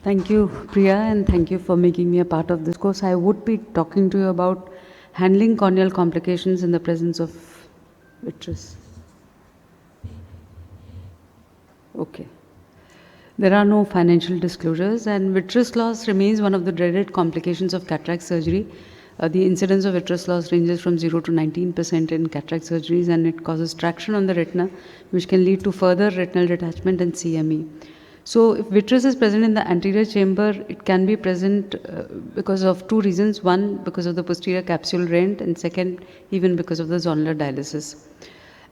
Thank you, Priya, and thank you for making me a part of this course. I would be talking to you about handling corneal complications in the presence of vitreous. Okay. There are no financial disclosures, and vitreous loss remains one of the dreaded complications of cataract surgery. The incidence of vitreous loss ranges from 0 to 19% in cataract surgeries, and it causes traction on the retina, which can lead to further retinal detachment and CME. So, if vitreous is present in the anterior chamber, it can be present because of two reasons. One, because of the posterior capsule rent, and second, even because of the zonular dialysis.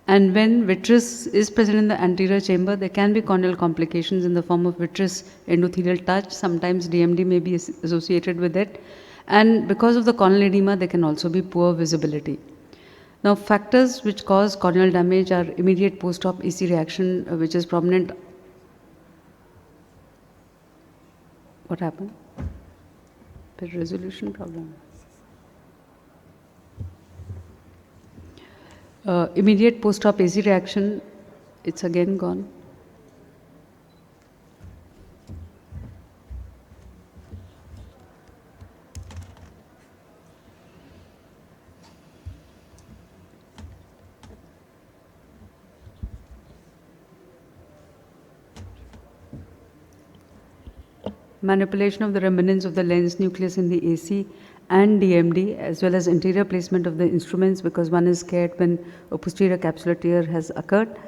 And when vitreous is present in the anterior chamber, there can be corneal complications in the form of vitreous endothelial touch. Sometimes DMD may be associated with it. And because of the corneal edema, there can also be poor visibility. Now, factors which cause corneal damage are immediate post-op EC reaction, which is prominent. What happened? The resolution problem. Immediate post-op AC reaction, it's again gone. Manipulation of the remnants of the lens nucleus in the AC and DMD, as well as anterior placement of the instruments, because one is scared when a posterior capsular tear has occurred.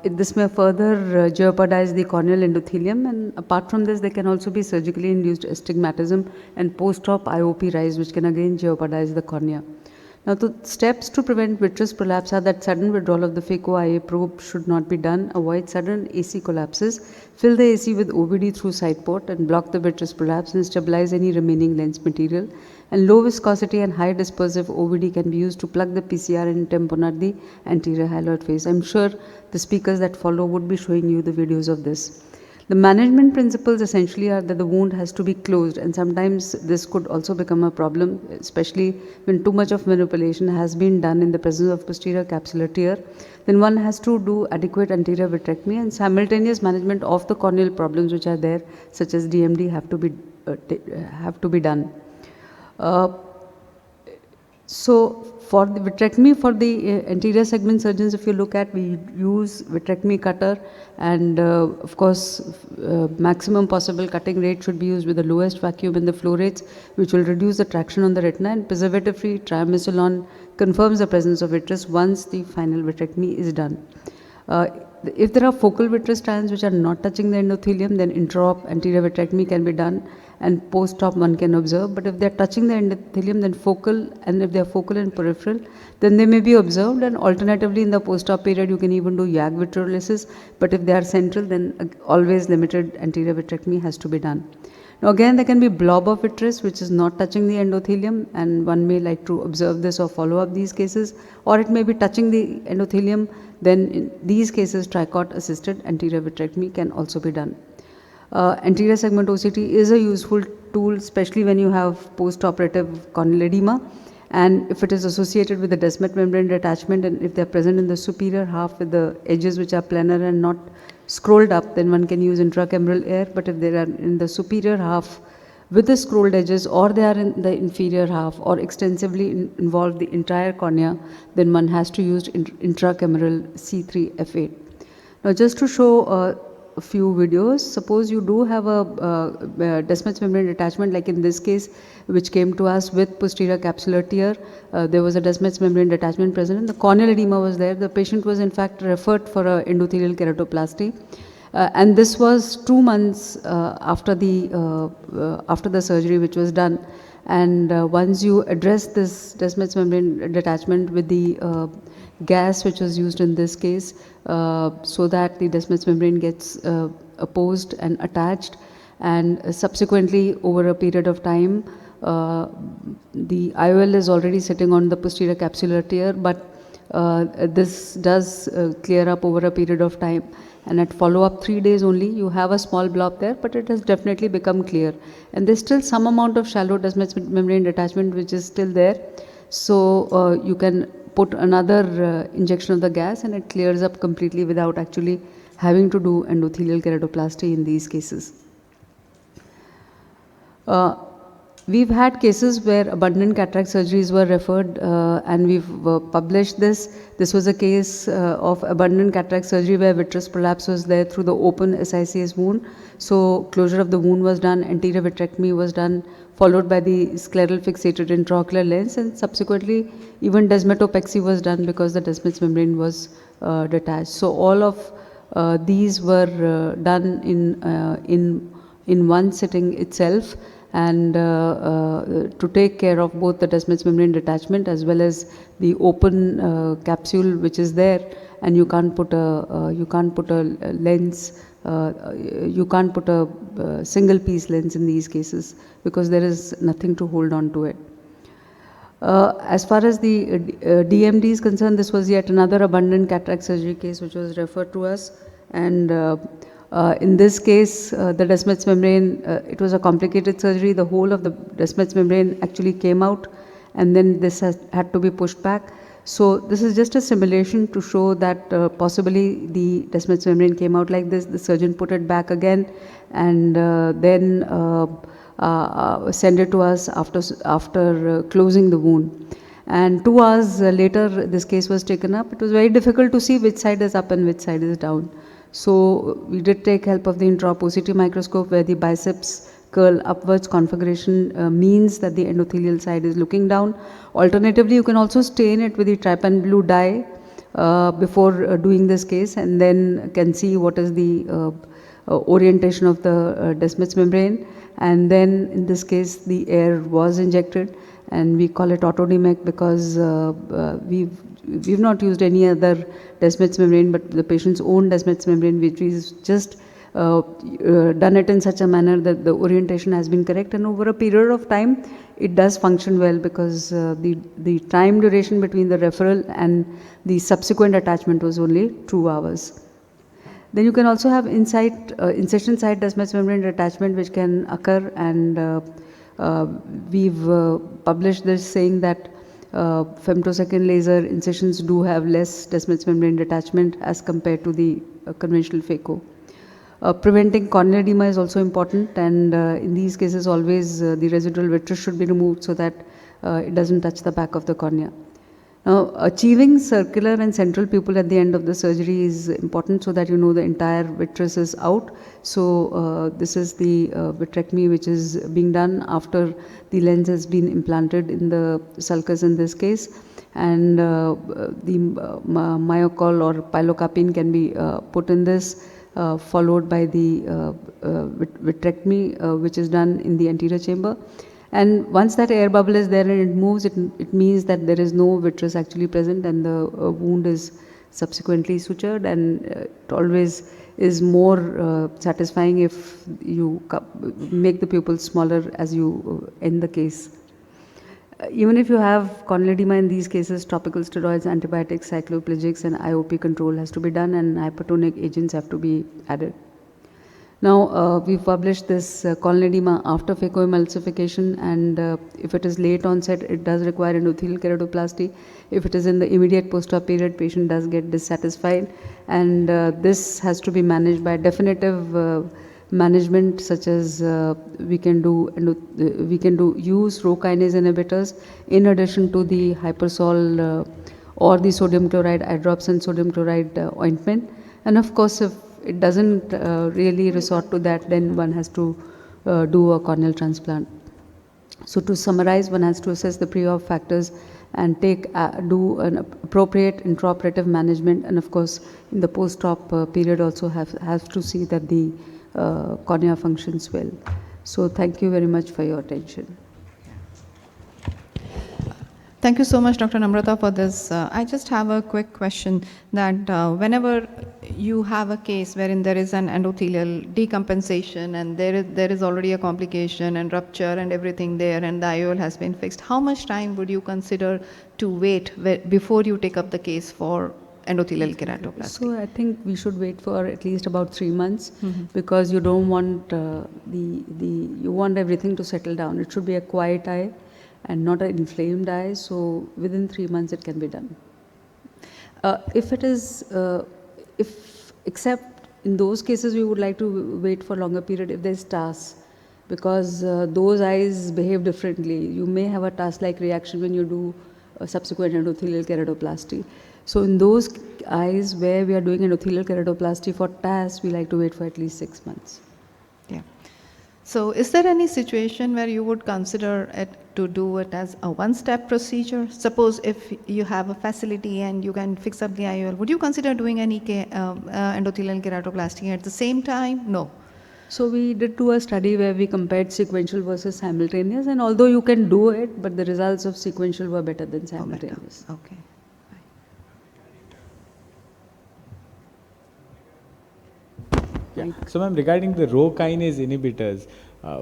This may further jeopardize the corneal endothelium, and apart from this, there can also be surgically induced astigmatism and post-op IOP rise, which can again jeopardize the cornea. Now, the steps to prevent vitreous prolapse are that sudden withdrawal of the phaco-IA probe should not be done, avoid sudden AC collapses, fill the AC with OVD through side port and block the vitreous prolapse and stabilize any remaining lens material. And low viscosity and high dispersive OVD can be used to plug the PCR and tamponade the anterior hyaloid face. I'm sure the speakers that follow would be showing you the videos of this. The management principles essentially are that the wound has to be closed, and sometimes this could also become a problem, especially when too much of manipulation has been done in the presence of posterior capsular tear. Then one has to do adequate anterior vitrectomy, and simultaneous management of the corneal problems which are there, such as DMD, have to be done. So for the vitrectomy for the anterior segment surgeons, if you look at, we use vitrectomy cutter, and of course maximum possible cutting rate should be used with the lowest vacuum in the flow rates, which will reduce the traction on the retina, and preservative free triamcinolone confirms the presence of vitreous once the final vitrectomy is done. If there are focal vitreous strands which are not touching the endothelium, then intra-op anterior vitrectomy can be done, and post-op one can observe. But if they are touching the endothelium, then focal, and if they are focal and peripheral, then they may be observed, and alternatively in the post-op period you can even do YAG vitreolysis. But if they are central, then always limited anterior vitrectomy has to be done. Now again, there can be blob of vitreous which is not touching the endothelium, and one may like to observe this or follow up these cases, or it may be touching the endothelium. Then in these cases, tricot assisted anterior vitrectomy can also be done. Anterior segment OCT is a useful tool, especially when you have post-operative corneal edema, and if it is associated with the Descemet membrane detachment, and if they are present in the superior half with the edges which are planar and not scrolled up, then one can use intracameral air. But if they are in the superior half with the scrolled edges, or they are in the inferior half, or extensively involve the entire cornea, then one has to use intracameral C3F8. Now just to show a few videos, suppose you do have a Descemet's membrane detachment, like in this case which came to us with posterior capsular tear. There was a Descemet's membrane detachment present and the corneal edema was there. The patient was in fact referred for a endothelial keratoplasty. And this was 2 months after the surgery which was done. And once you address this Descemet's membrane detachment with the gas which was used in this case, so that the Descemet's membrane gets opposed and attached, and subsequently over a period of time, the IOL is already sitting on the posterior capsular tear, but this does clear up over a period of time, and at follow-up 3 days only you have a small blob there, but it has definitely become clear, and there's still some amount of shallow Descemet's membrane detachment which is still there. So you can put another injection of the gas and it clears up completely without actually having to do endothelial keratoplasty in these cases. We've had cases where abundant cataract surgeries were referred, and we've published this. This was a case of abundant cataract surgery where vitreous prolapse was there through the open SICS wound. So closure of the wound was done, anterior vitrectomy was done, followed by the scleral fixated intraocular lens, and subsequently even desmetopexy was done because the Descemet's membrane was detached. So all of these were done in one sitting itself, and to take care of both the Descemet's membrane detachment as well as the open capsule which is there, and you can't put a lens, you can't put a single piece lens in these cases because there is nothing to hold on to it. As far as the DMD is concerned, this was yet another abundant cataract surgery case which was referred to us, and in this case, the Descemet's membrane, it was a complicated surgery. The whole of the Descemet's membrane actually came out, and then this had to be pushed back. So this is just a simulation to show that possibly the Descemet's membrane came out like this. The surgeon put it back again, and then send it to us after closing the wound. And 2 hours later, this case was taken up. It was very difficult to see which side is up and which side is down. So we did take help of the intraopposite microscope, where the biceps curl upwards configuration means that the endothelial side is looking down. Alternatively, you can also stain it with the trypan blue dye before doing this case, and then can see what is the orientation of the Descemet's membrane. And then in this case, the air was injected, and we call it autodemic because we've not used any other Descemet's membrane, but the patient's own Descemet's membrane, which is just done it in such a manner that the orientation has been correct, and over a period of time it does function well because the time duration between the referral and the subsequent attachment was only 2 hours. Then you can also have incision site Descemet's membrane detachment which can occur, and we've published this saying that femtosecond laser incisions do have less Descemet's membrane detachment as compared to the conventional phaco. Preventing corneal edema is also important, and in these cases always the residual vitreous should be removed so that it doesn't touch the back of the cornea. Now, achieving circular and central pupil at the end of the surgery is important so that you know the entire vitreous is out. So this is the vitrectomy which is being done after the lens has been implanted in the sulcus in this case, and the myocol or pilocarpine can be put in this, followed by the vitrectomy which is done in the anterior chamber. And once that air bubble is there and it moves, it means that there is no vitreous actually present, and the wound is subsequently sutured, and it always is more satisfying if you make the pupil smaller as you end the case. Even if you have corneal edema in these cases, topical steroids, antibiotics, cycloplegics and IOP control has to be done, and hypertonic agents have to be added. Now, we've published this corneal edema after phacoemulsification, and if it is late onset, it does require endothelial keratoplasty. If it is in the immediate post-op period, patient does get dissatisfied, and this has to be managed by definitive management, such as we can do use Rho kinase inhibitors in addition to the hypersol or the sodium chloride eye drops and sodium chloride ointment. And of course, if it doesn't really resort to that, then one has to do a corneal transplant. So to summarize, one has to assess the pre-op factors and do an appropriate intraoperative management, and of course in the post-op period also have to see that the cornea functions well. So thank you very much for your attention. Thank you so much, Dr. Namrata, for this. I just have a quick question that whenever you have a case wherein there is an endothelial decompensation and there is already a complication and rupture and everything there, and the IOL has been fixed, how much time would you consider to wait before you take up the case for endothelial keratoplasty? So I think we should wait for at least about 3 months, because you don't want you want everything to settle down. It should be a quiet eye and not an inflamed eye. So within 3 months it can be done. If it is, except in those cases we would like to wait for longer period if there's TAS. because those eyes behave differently. You may have a task-like reaction when you do a subsequent endothelial keratoplasty. So in those eyes where we are doing endothelial keratoplasty for TAS, we like to wait for at least 6 months. Yeah. So is there any situation where you would consider it to do it as a one-step procedure? Suppose if you have a facility and you can fix up the IOL, would you consider doing any endothelial keratoplasty at the same time? No. So we did do a study where we compared sequential versus simultaneous, and although you can do it, but the results of sequential were better than simultaneous. Okay. Yeah. So, ma'am, regarding the Rho kinase inhibitors,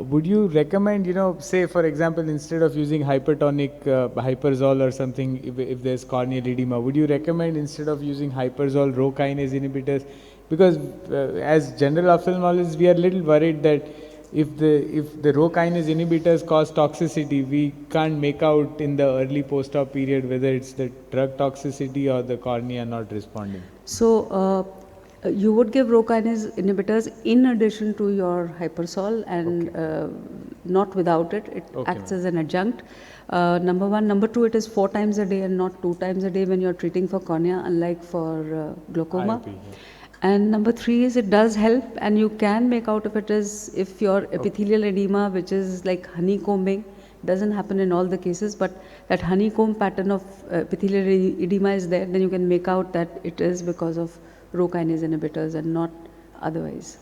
would you recommend, say for example, instead of using hypertonic hyperzol or something, if there's corneal edema, would you recommend instead of using hyperzol Rho kinase inhibitors? Because as general ophthalmologists, we are a little worried that if the Rho kinase inhibitors cause toxicity, we can't make out in the early post-op period whether it's the drug toxicity or the cornea not responding. So you would give Rho kinase inhibitors in addition to your hypersol, and not without it. It acts as an adjunct. Number one. Number two, it is 4 times a day and not 2 times a day when you're treating for cornea, unlike for glaucoma. IOP, yeah. And number three is it does help, and you can make out if your epithelial edema, which is like honeycombing, doesn't happen in all the cases, but that honeycomb pattern of epithelial edema is there, then you can make out that it is because of Rho kinase inhibitors and not otherwise.